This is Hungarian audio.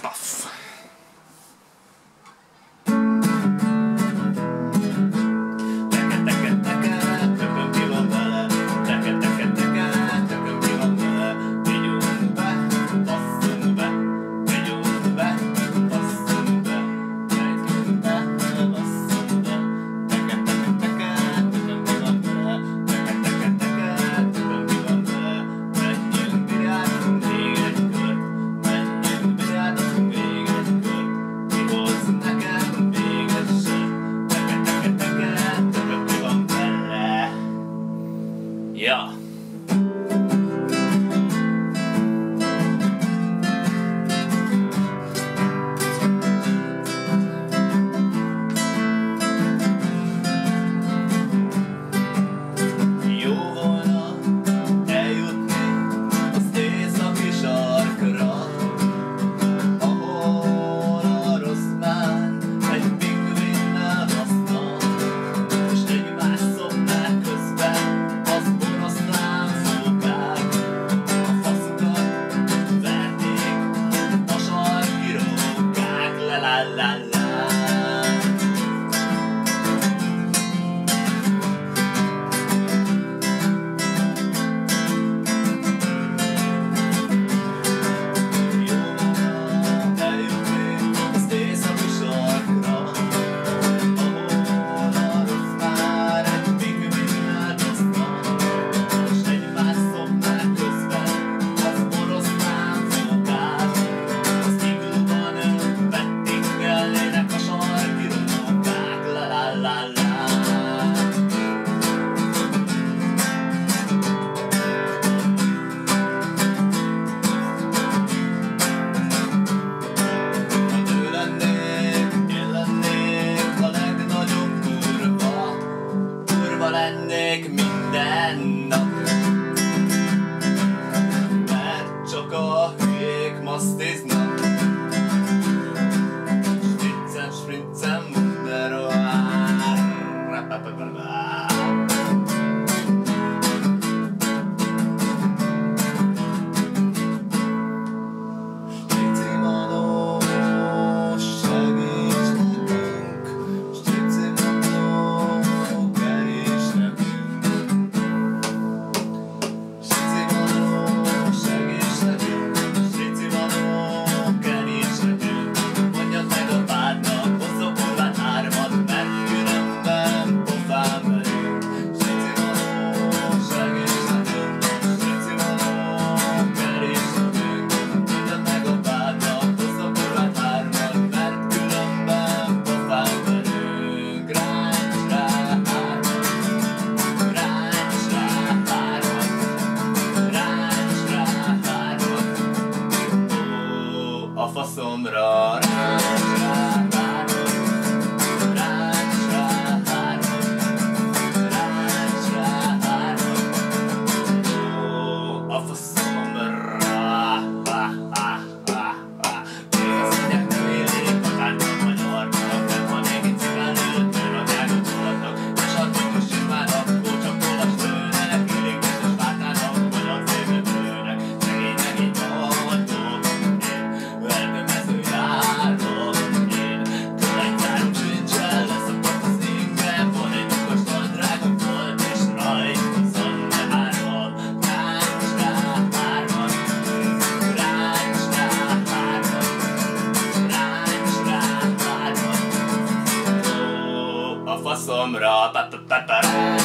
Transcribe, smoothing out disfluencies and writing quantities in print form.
Paff. Ja. Jó volna eljutni az északi sarkra, ahol a rosszmán egy pingvinnel baszna, és egymás szopnák közben az oroszlán szókák. A faszukat verték a sarki rókák. La la la la. Lennék minden nap, mert csak a hülyék masztiznak. Spriccen, spriccen, wunderbar. Strici Manó, segíts nekünk. Strici Manó, keríts nekünk. Strici Manó, segíts nekünk. Strici Manó, keríts nekünk. Mondjad meg a pártnak, hozzon kurvát hármat, mert különben pofán verünk. Strici Manó, segíts nekünk. Strici Manó, keríts nekünk. Mondjad meg a pártnak, hozzon kurvát hármat, mert különben pofán verünk. Ráncs rá hármat, ráncs rá hármat, ráncs rá hármat. Ó, a faszomra. Ráncs rá hármat, ráncs rá hármat, ráncs rá hármat. Ó, a faszomra. Nézzétek, nem élik a tárgyat magyarnak, nem van még egy cigán előttől a drágot csolatnak, és a titkos csimmának, csak kolas lőnek, élik és vártának, vagy a szélvetőnek. Szegény így hagyok, én erdőmező járok, én tölegytárom csünccsel, leszakadt az égben, van egy lyukas nadrágom, volt és rajta szannehárval. Ráncs rá hármat, ráncs rá hármat, ráncs rá hármat. Ó, a faszomra, pa-pa-pa-pa.